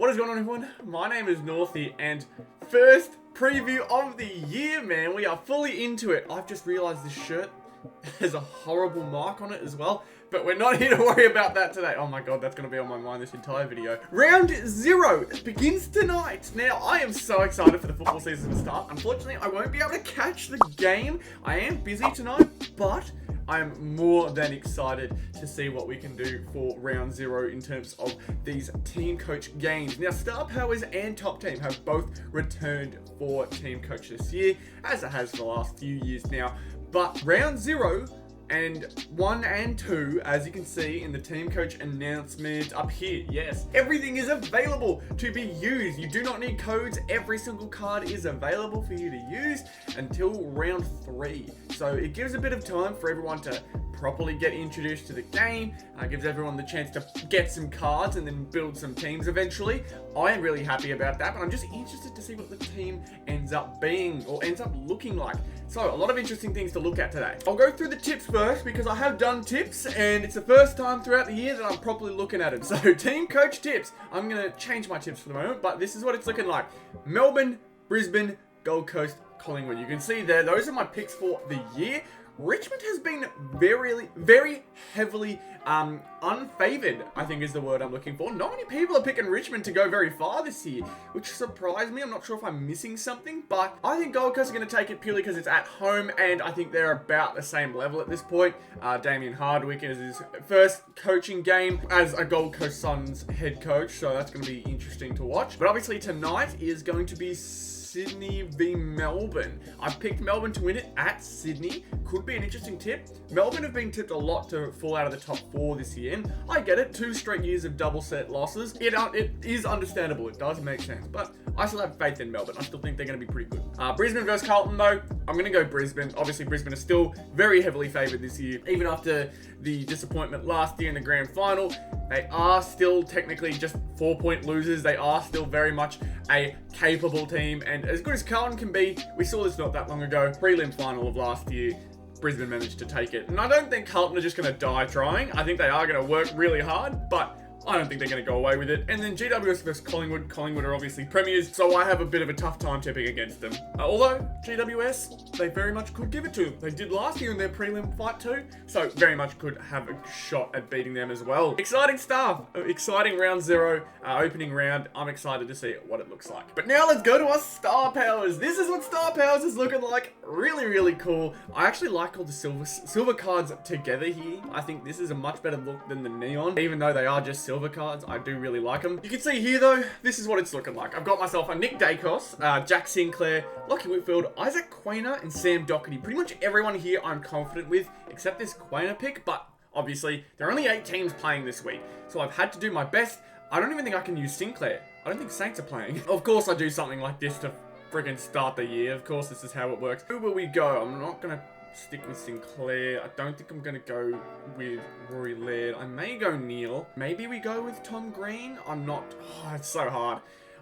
What is going on, everyone? My name is Northy, and first preview of the year, man. We are fully into it. I've just realized this shirt has a horrible mark on it as well, but we're not here to worry about that today. Oh my god, that's going to be on my mind this entire video. Round 0 begins tonight. Now, I am so excited for the football season to start. Unfortunately, I won't be able to catch the game. I am busy tonight, but I am more than excited to see what we can do for round 0 in terms of these Teamcoach games. Now, Star Powers and Top Team have both returned for Teamcoach this year, as it has for the last few years now. But round 0 and 1 and 2, as you can see in the Teamcoach announcement up here, yes, everything is available to be used. You do not need codes. Every single card is available for you to use until round 3. So it gives a bit of time for everyone to properly get introduced to the game. Gives everyone the chance to get some cards and then build some teams eventually. I am really happy about that, but I'm just interested to see what the team ends up being or ends up looking like. So a lot of interesting things to look at today. I'll go through the tips first because I have done tips and it's the first time throughout the year that I'm properly looking at them. So Teamcoach tips. I'm going to change my tips for the moment, but this is what it's looking like. Melbourne, Brisbane, Gold Coast, Collingwood. You can see there, those are my picks for the year. Richmond has been very heavily unfavored, I think is the word I'm looking for. Not many people are picking Richmond to go very far this year, which surprised me. I'm not sure if I'm missing something, but I think Gold Coast are going to take it purely because it's at home, and I think they're about the same level at this point. Damien Hardwick is his first coaching game as a Gold Coast Suns head coach, so that's going to be interesting to watch. But obviously tonight is going to be Sydney v Melbourne. I've picked Melbourne to win it at Sydney. Could be an interesting tip. Melbourne have been tipped a lot to fall out of the top 4 this year, and I get it. 2 straight years of double set losses. It is understandable. It does make sense, but I still have faith in Melbourne. I still think they're going to be pretty good. Brisbane versus Carlton, though, I'm going to go Brisbane. Obviously, Brisbane is still very heavily favoured this year. Even after the disappointment last year in the grand final, they are still technically just 4-point losers. They are still very much a capable team, and as good as Carlton can be, we saw this not that long ago. Prelim final of last year, Brisbane managed to take it. And I don't think Carlton are just going to die trying. I think they are going to work really hard, but I don't think they're going to go away with it. And then GWS versus Collingwood. Collingwood are obviously premiers, so I have a bit of a tough time tipping against them. Although, GWS, they very much could give it to them. They did last year in their prelim fight too, so very much could have a shot at beating them as well. Exciting stuff. Exciting round 0, opening round. I'm excited to see what it looks like. But now let's go to our Star Powers. This is what Star Powers is looking like. Really cool. I actually like all the silver cards together here. I think this is a much better look than the neon, even though they are just silver cards. I do really like them. You can see here though, this is what it's looking like. I've got myself a Nick Dacos, Jack Sinclair, Lockie Whitfield, Isaac Quainer, and Sam Doherty. Pretty much everyone here I'm confident with, except this Quainer pick, but obviously there are only 8 teams playing this week, so I've had to do my best. I don't even think I can use Sinclair. I don't think Saints are playing. Of course I do something like this to friggin' start the year. Of course this is how it works. Who will we go? I'm not gonna stick with Sinclair. I don't think I'm going to go with Rory Laird. I may go Neil. Maybe we go with Tom Green. I'm not... Oh, it's so hard.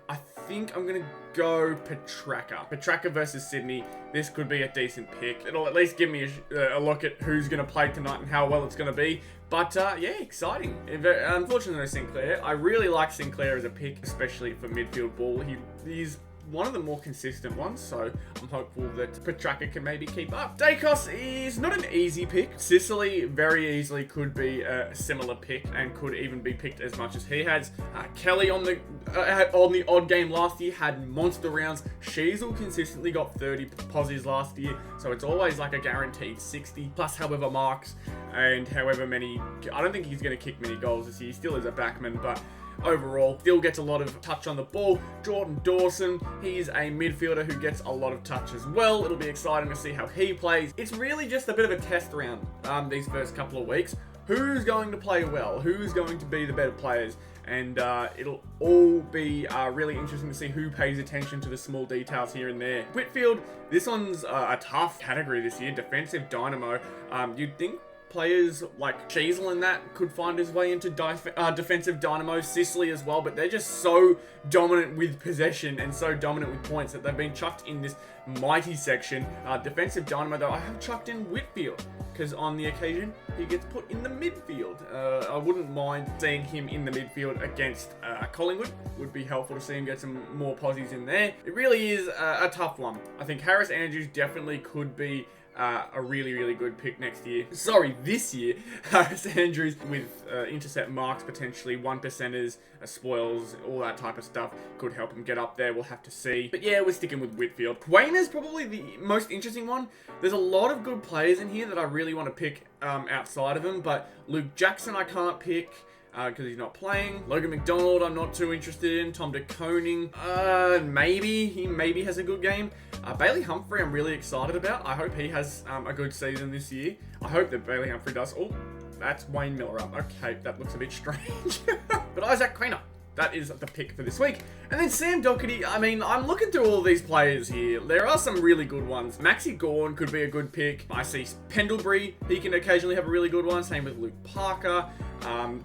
I think I'm going to go Petraka. Petraka versus Sydney. This could be a decent pick. It'll at least give me a look at who's going to play tonight and how well it's going to be. But yeah, exciting. Unfortunately, no Sinclair. I really like Sinclair as a pick, especially for midfield ball. He's one of the more consistent ones, so I'm hopeful that Petraka can maybe keep up. Dacos is not an easy pick. Sicily very easily could be a similar pick and could even be picked as much as he has. Kelly on the odd game last year had monster rounds. Sheasel consistently got 30 posies last year, so it's always like a guaranteed 60 plus however marks and however many. I don't think he's going to kick many goals this year. He still is a backman, but overall, still gets a lot of touch on the ball. Jordan Dawson, he's a midfielder who gets a lot of touch as well. It'll be exciting to see how he plays. It's really just a bit of a test round these first couple of weeks. Who's going to play well? Who's going to be the better players? And it'll all be really interesting to see who pays attention to the small details here and there. Whitfield, this one's a tough category this year. Defensive dynamo. You'd think players like Sheasel and that could find his way into defensive dynamo, Sicily as well, but they're just so dominant with possession and so dominant with points that they've been chucked in this mighty section. Defensive dynamo though, I have chucked in Whitfield, because on the occasion he gets put in the midfield. I wouldn't mind seeing him in the midfield against Collingwood. Would be helpful to see him get some more posies in there. It really is a tough one. I think Harris Andrews definitely could be a really, really good pick next year. Sorry, this year. Harris Andrews with intercept marks, potentially 1%ers, spoils, all that type of stuff could help him get up there. We'll have to see. But yeah, we're sticking with Whitfield. Quayne is probably the most interesting one. There's a lot of good players in here that I really want to pick outside of him, but Luke Jackson I can't pick because he's not playing. Logan McDonald I'm not too interested in. Tom De Koning, he maybe has a good game. Bailey Humphrey I'm really excited about. I hope he has a good season this year. I hope that Bailey Humphrey does. Oh, that's Wayne Miller up. Okay, that looks a bit strange. But Isaac Quainer, that is the pick for this week. And then Sam Doherty, I mean, I'm looking through all these players here. There are some really good ones. Maxi Gawn could be a good pick. I see Pendlebury, he can occasionally have a really good one. Same with Luke Parker.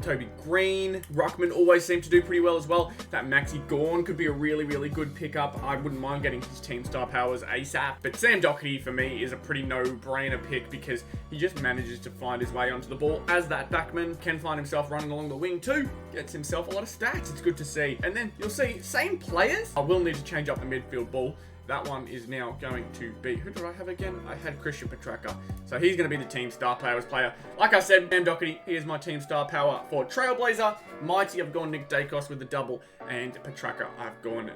Toby Green. Ruckman always seemed to do pretty well as well. That Maxi Gawn could be a really, really good pickup. I wouldn't mind getting his team star powers ASAP. But Sam Doherty, for me, is a pretty no-brainer pick because he just manages to find his way onto the ball as that backman. Can find himself running along the wing too. Gets himself a lot of stats. It's good to see. And then you'll see, same players. I will need to change up the midfield ball. That one is now going to be... Who did I have again? I had Christian Petracca. So he's going to be the team star powers player. Like I said, Sam Doherty, he is my team star power for Trailblazer. Mighty, I've gone Nick Dacos with the double. And Petracca, I've gone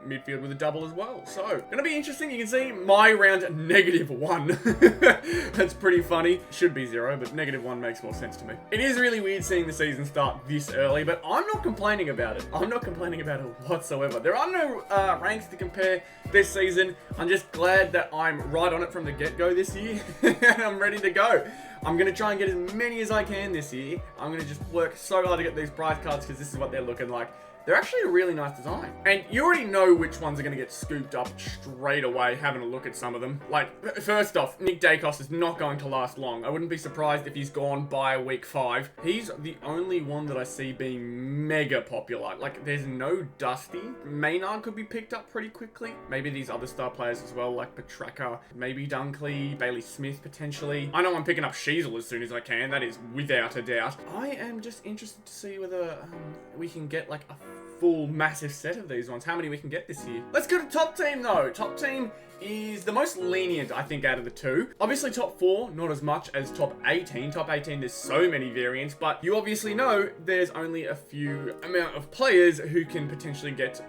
midfield with a double as well. So, going to be interesting. You can see my round -1. That's pretty funny. Should be 0, but -1 makes more sense to me. It is really weird seeing the season start this early, but I'm not complaining about it. I'm not complaining about it whatsoever. There are no ranks to compare this season. I'm just glad that I'm right on it from the get-go this year. And I'm ready to go. I'm going to try and get as many as I can this year. I'm going to just work so hard to get these prize cards because this is what they're looking like. They're actually a really nice design. And you already know which ones are going to get scooped up straight away, having a look at some of them. Like, first off, Nick Dacos is not going to last long. I wouldn't be surprised if he's gone by week 5. He's the only one that I see being mega popular. Like, there's no Dusty. Maynard could be picked up pretty quickly. Maybe these other star players as well, like Petracca, maybe Dunkley, Bailey Smith potentially. I know I'm picking up Sheasel as soon as I can. That is without a doubt. I am just interested to see whether we can get like a full massive set of these ones. How many we can get this year. Let's go to top team though. Top team is the most lenient, I think, out of the two. Obviously top 4, not as much as top 18. Top 18, there's so many variants, but you obviously know there's only a few amount of players who can potentially get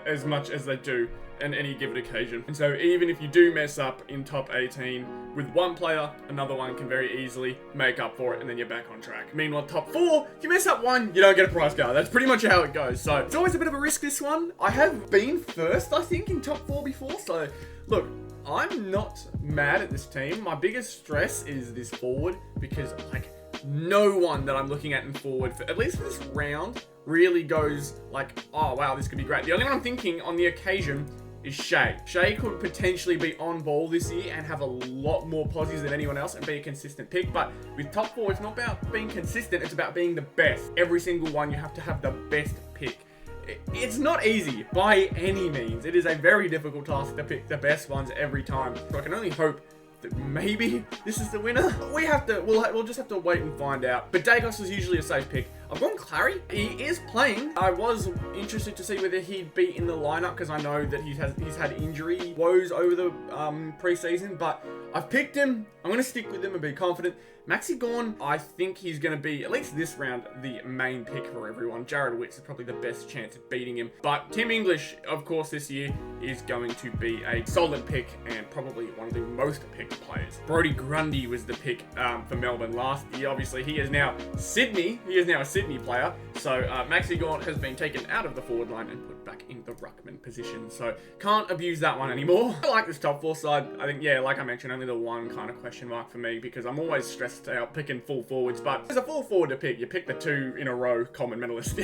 as much as they do on any given occasion. And so even if you do mess up in top 18 with one player, another one can very easily make up for it, and then you're back on track. Meanwhile, top 4, if you mess up one, you don't get a prize card. That's pretty much how it goes. So it's always a bit of a risk, this one. I have been first, I think, in top 4 before, so look, I'm not mad at this team. My biggest stress is this forward, because like no one that I'm looking at in forward, for at least for this round, really goes like, oh wow, this could be great. The only one I'm thinking on the occasion is Shea. Shea could potentially be on ball this year and have a lot more posies than anyone else and be a consistent pick. But with top 4, it's not about being consistent, it's about being the best. Every single one, you have to have the best pick. It's not easy by any means. It is a very difficult task to pick the best ones every time. So I can only hope that maybe this is the winner. We'll just have to wait and find out. But Dacos is usually a safe pick. I've gone Clary. He is playing. I was interested to see whether he'd be in the lineup because I know that he's had injury woes over the preseason, but I've picked him. I'm going to stick with him and be confident. Maxi Gawn, I think he's going to be, at least this round, the main pick for everyone. Jared Witts is probably the best chance of beating him. But Tim English, of course, this year is going to be a solid pick and probably one of the most picked players. Brodie Grundy was the pick for Melbourne last year. Obviously, he is now Sydney. He is now a Sydney player. So Maxi Gawn has been taken out of the forward line and put back in the ruckman position. So can't abuse that one anymore. I like this top 4 side. I think, yeah, like I mentioned, only the one kind of question question mark for me because I'm always stressed out picking full forwards. But there's a full forward to pick. You pick the 2 in a row common medalist.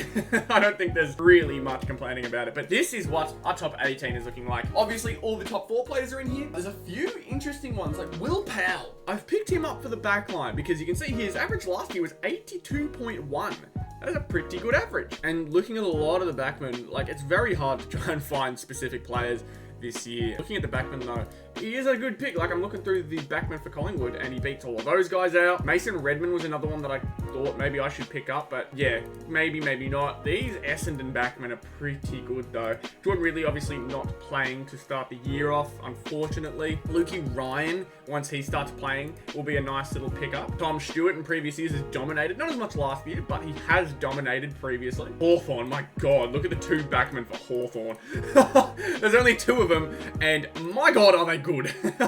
I don't think there's really much complaining about it. But this is what our top 18 is looking like. Obviously, all the top 4 players are in here. There's a few interesting ones, like Will Powell. I've picked him up for the back line because you can see his average last year was 82.1. That is a pretty good average. And looking at a lot of the backmen, like, it's very hard to try and find specific players this year. Looking at the backman though, he is a good pick. Like, I'm looking through the backman for Collingwood and he beats all of those guys out. Mason Redmond was another one that I thought maybe I should pick up, but yeah, maybe not. These Essendon backmen are pretty good though. Jordan Ridley obviously not playing to start the year off, unfortunately. Lukey Ryan, once he starts playing, will be a nice little pickup. Tom Stewart in previous years has dominated, not as much last year, but he has dominated previously. Hawthorn, my god, look at the 2 backmen for Hawthorn. There's only 2 of them, and my god, are they good.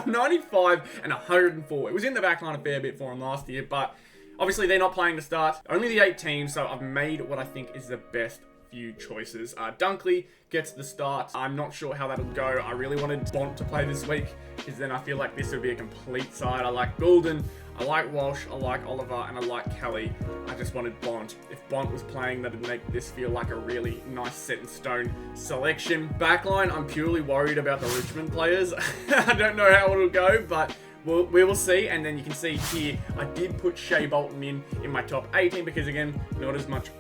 95 and 104. It was in the back line a fair bit for him last year, but obviously they're not playing to start. Only the 8 teams, so I've made what I think is the best few choices. Dunkley gets the start. I'm not sure how that'll go. I really wanted Bont to play this week, because then I feel like this would be a complete side. I like Goulden, I like Walsh, I like Oliver, and I like Kelly. I just wanted Bont. If Bont was playing, that'd make this feel like a really nice set-in-stone selection. Backline, I'm purely worried about the Richmond players. I don't know how it'll go, but we will see. And then you can see here, I did put Shea Bolton in my top 18 because, again, not as much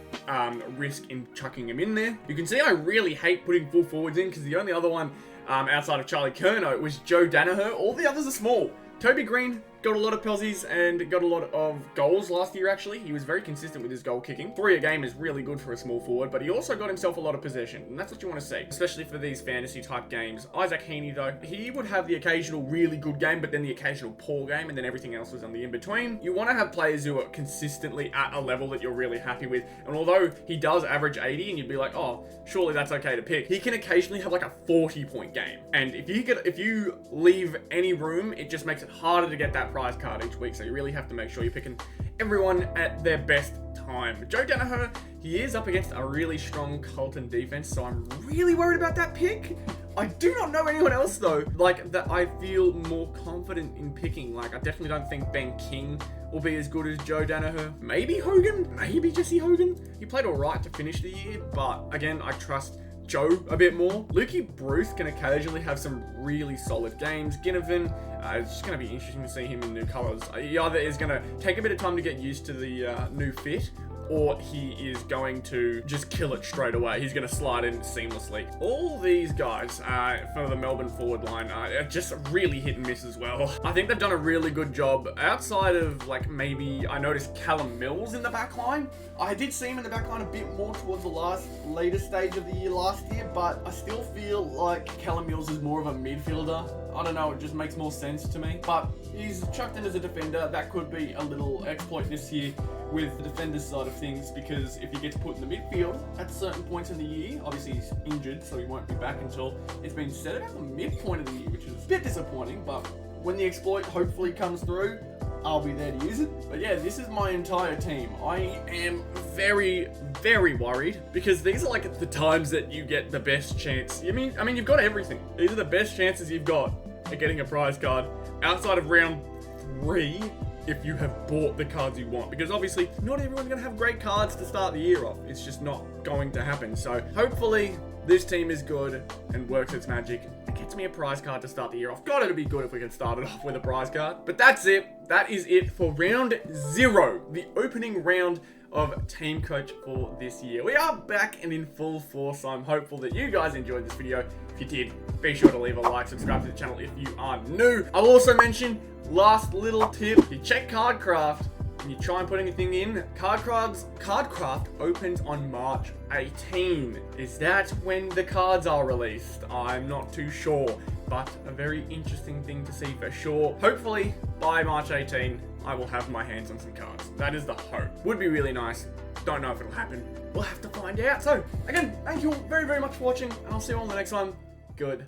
risk in chucking him in there. You can see I really hate putting full forwards in because the only other one outside of Charlie Curnow was Joe Danaher. All the others are small. Toby Green got a lot of posies and got a lot of goals last year, actually. He was very consistent with his goal kicking. 3 a game is really good for a small forward, but he also got himself a lot of possession, and that's what you want to see, especially for these fantasy-type games. Isaac Heaney, though, he would have the occasional really good game, but then the occasional poor game, and then everything else was on the in-between. You want to have players who are consistently at a level that you're really happy with, and although he does average 80, and you'd be like, oh, surely that's okay to pick, he can occasionally have like a 40-point game, and if you leave any room, it just makes it harder to get that prize card each week. So you really have to make sure you're picking everyone at their best time. Joe Danaher, he is up against a really strong Carlton defense, so I'm really worried about that pick. I do not know anyone else though, like, that I feel more confident in picking. Like, I definitely don't think Ben King will be as good as Joe Danaher. Maybe Hogan, maybe Jesse Hogan. He played all right to finish the year, but again, I trust Joe a bit more. Lukey Bruce can occasionally have some really solid games. Ginnivan, it's just going to be interesting to see him in new colours. He either is going to take a bit of time to get used to the new fit, or he is going to just kill it straight away. He's going to slide in seamlessly. All these guys for the Melbourne forward line are just really hit and miss as well. I think they've done a really good job. Outside of, like, maybe I noticed Callum Mills in the back line. I did see him in the back line a bit more towards the later stage of the year last year, but I still feel like Callum Mills is more of a midfielder. I don't know, it just makes more sense to me. But he's chucked in as a defender. That could be a little exploit this year with the defender's side of things, because if he gets put in the midfield at certain points in the year, obviously he's injured, so he won't be back until it's been set about the midpoint of the year, which is a bit disappointing, but when the exploit hopefully comes through, I'll be there to use it. But yeah, this is my entire team. I am very, very worried because these are like the times that you get the best chance. I mean, you've got everything. These are the best chances you've got at getting a prize card outside of round 3 if you have bought the cards you want, because obviously not everyone's going to have great cards to start the year off. It's just not going to happen. So hopefully this team is good and works its magic and gets me a prize card to start the year off. God, it'd be good if we can start it off with a prize card. But that's it. That is it for round 0, the opening round of Teamcoach for this year. We are back and in full force, so I'm hopeful that you guys enjoyed this video. If you did, be sure to leave a like, subscribe to the channel if you are new. I'll also mention, last little tip, you check Cardcraft and you try and put anything in. Cardcraft opens on March 18. Is that when the cards are released? I'm not too sure, but a very interesting thing to see for sure. Hopefully by March 18, I will have my hands on some cards. That is the hope. Would be really nice. Don't know if it'll happen. We'll have to find out. So again, thank you all very, very much for watching, and I'll see you all in the next one. Good.